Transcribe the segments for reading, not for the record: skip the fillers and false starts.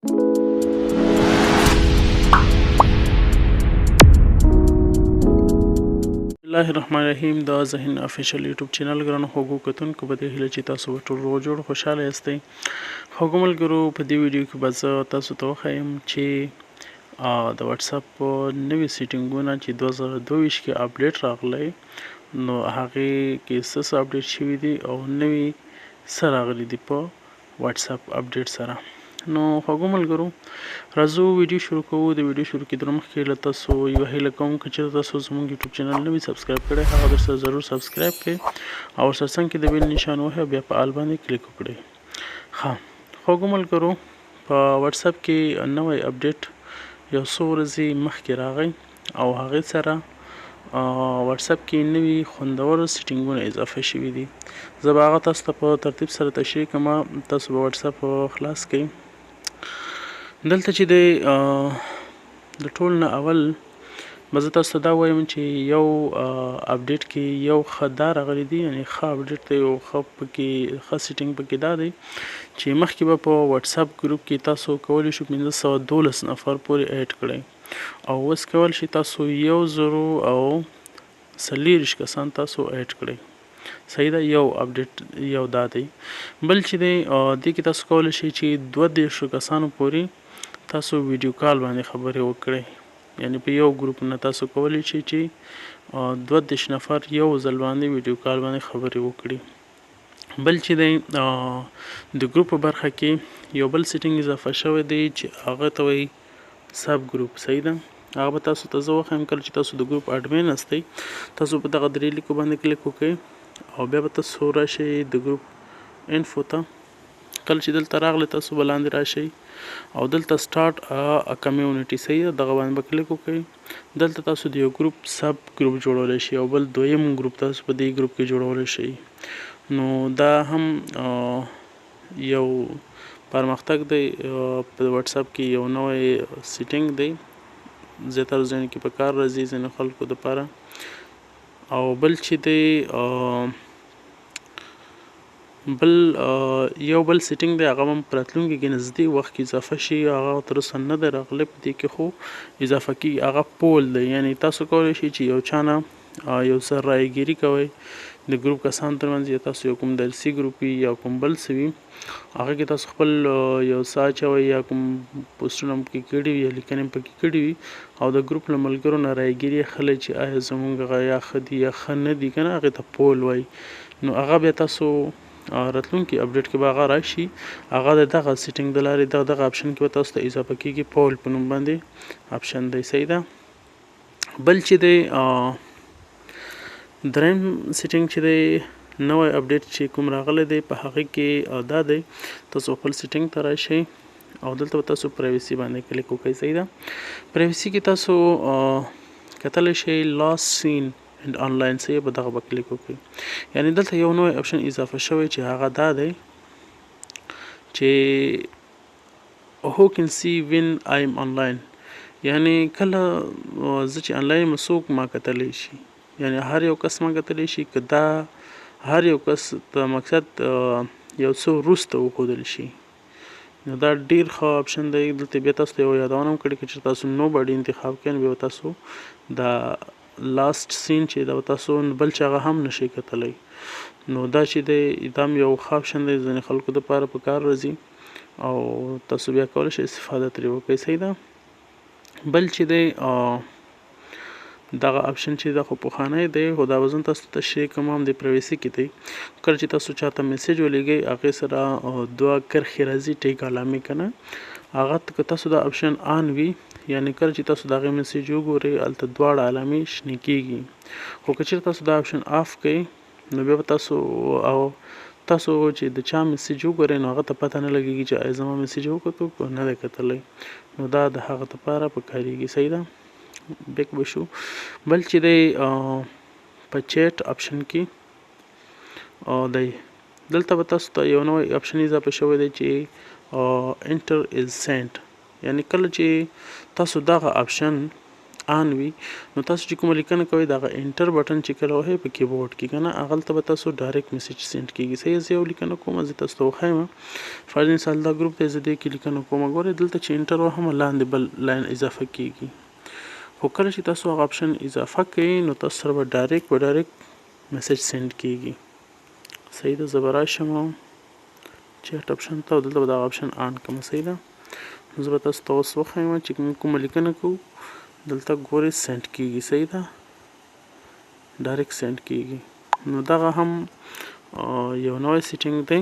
الله الرحمن الرحیم دا ذهن افیشل یوټیوب چینل ګرانو خوږو کتونکو په دې هیله چې تاسو ټول روغ جوړ خوشاله یاستئ. خوږو ملګرو په دې ویډیو کې به زه تاسو ته وښیم چې د واتس اپ نوي سیټینګونه چې 2022 کې اپډیټ راغلی نو هغې کې څه اپډیټ شوي دي او نوي څه راغلي دي په واتس اپ اپډیټ سره. نو خوږو ملګرو راځو ویډیو شروع کوو. د ویډیو شروع کېدو مخکې له تاسو یوه هیله کوم که چېرته تاسو زموږ یوټیوب چینل نه وي سبسکرایب کړی هغه درسره ضرور سبسکرایب کړئ او ورسره څنګ کې د بیل نشان ووهئ بیا په آل باندې کلیک وکړئ. خوږو ملګرو په واتس اپ کې نوی اپډیټ یو څو ورځې مخکې راغی او هغې سره واتس اپ کې نوي خوندور سیټینګونه اضافه شوي دي. زه به هغه تاسو ته په ترتیب سره تشریح کړم. تاسو به واتس اپ خلاص کړئ. دلته چې د ټول نه اول به زه تاسو ته دا وایم چې یو اپډیټ کې یو ښه دا راغلی دی، یعنې ښه اپډیټ دی، یو ښه سیټینګ پکې دا دی چې مخکې به په واتس اپ ګروپ کې تاسو کولی شو 512 نفر پورې ایډ کړئ او اوس کول شي تاسو 1040 کسان تاسو ایډ کړئ. صحیح ده، یو اپډیټ یو دا دی. بل چې دی دې کې تاسو کولی شئ چې 32 کسانو پورې تاسو ویډیو کال باندې خبرې وکړئ، یعنی په یو ګروپ نه تاسو کولی شئ چې 32 نفر یو ځل باندې ویډیو کال باندې خبرې وکړي. بل چې دی د ګروپ په برخه کې یو بل سیټینګ اضافه شوی دی چې هغه ته وایي سب ګروپ. صحیح ده، هغه به تاسو ته زه وښیم. کله چې تاسو د ګروپ اډمین هستئ تاسو په دغه درې لیکو باندې کلیک وکړئ او بیا به تاسو راشئ د ګروپ انفو ته. کله چې دلته راغلی تاسو به لاندې راشئ او دلته سټارټ ا کمیونټي. صحیح ده، دغه باندې به کلیک وکړئ. دلته تاسو د یو ګروپ سب ګروپ جوړولی شئ او بل دویم ګروپ تاسو په دې ګروپ کې جوړولی شئ. نو دا هم یو پرمختګ دی په واتس اپ کې، یو نوی سیټینګ دی، زیاتره ځایونو کې په کار راځي ځینو خلکو دپاره. او بل چې دی یو بل سیټینګ دی هغه هم په راتلونکي کې نږدې وخت کې اضافه شي. هغه تر اوسه نه دی راغلی په دې کې، خو اضافه کېږي. هغه پول دی، یعنې تاسو کولی شئ چې یو چا نه یو څه رایګیري کوئ د ګروپ کسانو ترمنځ، یا تاسو یو کوم درسي ګروپ وي یا کوم بل څه وي هغه کې تاسو خپل یو څه اچوئ یا کوم پوسټونه پکې کړي وي یا لیکنې پکې کړي وي او د ګروپ له ملګرو نه رایګیري اخلئ چې آیا زموږ هغه یا ښه دي یا ښه نه دي، که نه هغې ته پول وایي. نو هغه بیا تاسو راتلونکي اپډیټ کې به هغه راشي، هغه د دغه سیټینګ د لارې دغه آپشن کې به تاسو ته اضافه کېږي، پول په نوم باندې آپشن دی. صحیح ده. بل چې دی دریم سیټینګ چې دی نوی اپډیټ چې کوم راغلی دی په هغې کې دا دی تاسو خپل سیټینګ ته راشئ او دلته به تاسو پرایوسي باندې کلیک وکړئ. صحیح ده. پرایوسي کې تاسو کتلی شئ لاست سین and online. صحیح، په دغه به کلیک وکړئ. یعنې دلته یو نوی اپشن اضافه شوی چې هغه دا دی چې who can see when I am online، یعنې کله زه چې آنلاین یم څوک ما کتلی شي، یعنې هر یو کس ما کتلی شي، که دا هر یو کس ته مقصد یو څه وروسته وښودل شي. نو دا ډیر ښه اپشن دی. دلته بیا تاسو ته یو یادونه هم کړې که چې تاسو نو باډي انتخاب کړئ بیا تاسو دا لاست سین چې دا تاسو بل چې هغه هم نشئ کتلی. نو دا چې دی دا هم یو ښه اپشن دی، ځینې خلکو دپاره په کار راځي او تاسو بیا کولی شئ استفاده ترې وکړئ. صحیح ده. بل چې دی دغه اپشن چې دا خو پخوانی دی خو دا به زه تاسو ته تشریح کوم، هم د پرایوسي کې دی. کله چې تاسو چاته میسیج ولیږئ هغې سره دوه کرښې راځي ټیک علامې، که نه هغه که تاسو دا اپشن آن وي یعنې کله چې تاسو د هغې میسیج وګورئ هلته دواړه علامې شنې کېږي. خو که چېرته تاسو دا اپشن آف کړئ نو بیا به تاسو چې د چا میسیج وګورئ نو هغه ته پته نه لګېږي چې آیا زما میسیج وکتو که نه دی کتلی. نو دا د هغه دپاره په کارېږي. صحیح ده. بیک به شو. بل چې دی په چیټ اپشن کې دی دلته به تاسو ته یو نوی اپشن اضافه شوی دی چې انټر از سینټ، یعنې کله چې تاسو دغه اپشن آن وي نو تاسو چې کومه لیکنه کوئ دغه انټر بټن چې کله وهئ په کیبورډ کې کنه هغلته به تاسو ډایرکټ میسج سینډ کیږي. صحیح زه یو لیکنه کوم زه تاسو ته وښیم فرض مثال دا ګروپ دی زه دې کې لیکنه کوم ګورئ دلته چې انټر وهم لاندې بل لاین اضافه کیږي خو کله چې تاسو هغه اپشن اضافه کړئ نو تاسو سره به ډایرکټ میسج سینډ کیږي. صحیح ده زه به راشم چیټ اپشن ته دلته به دغه اپشن آن کوم. صحیح ده زه به تاسو ته اوس وښیم چې موږ کومه لیکنه کوو دلته ګورئ سینډ کیږي. صحیح ده ډایرکټ سینډ کیږي نو دغه هم یو نوی سیټینګ دی.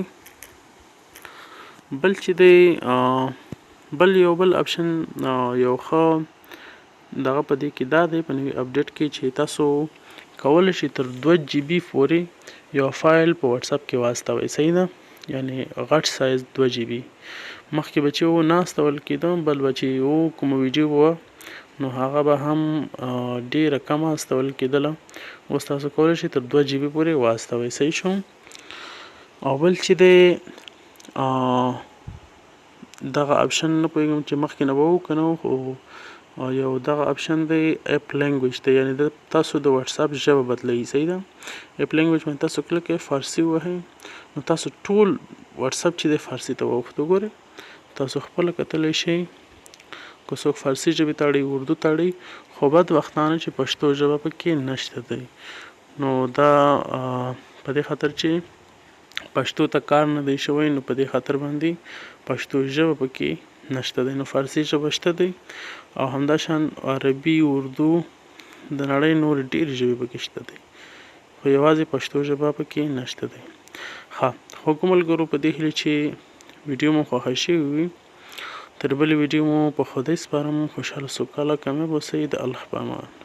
بل چې دی بل اپشن یو ښه دغه په دې کې دا دی په نوي اپډیټ کې چې تاسو کولی شئ تر 2 GB پورې یو فایل په واتس اپ کې واستوئ. صحیح ده یعنی غټ سایز 2 GB مخکې به چې نه استول کېده بل به چې کومه ویډیو وه نو هغه به هم ډیره کمه استول کېدله اوس تاسو کولی شئ تر 2 GB پورې واستوئ. صحیح شو. او بل چې دی دغه اپشن نه پوهېږم چې مخکې نه به وو که نه وو خو یو دغه اپشن دی اپ لینګویج دی یعنی د تاسو د واتس اپ ژبه بدلوي. صحیح ده اپ لینګویج باندې تاسو کلک کوئ فارسي ووهئ نو تاسو ټول واتس اپ چې دی فارسي ته واوښتو. ګورئ تاسو خپله کتلی شئ که څوک فارسي ژبې ته اړوي اردو ته اړوي خو بدبختانه چې پښتو ژبه پکې نشته دی نو دا په دې خاطر چې پښتو ته کار نه دی شوی نو په دې خاطر باندې پښتو ژبه پکې نشته دی نو فارسي ژبه شته دی او همداشان عربي اردو د نړۍ نور ډېرې ژبې پکې شته دی خو یوازې پښتو ژبه پکې نشته دی. ښه خو کوم ملګرو په دې هیله چې ویډیو مو خوښه شوې وي تر بلې ویډیو مو په خدای سپارم خوشحاله سوکاله کامیاب اوسئ د الله په امان.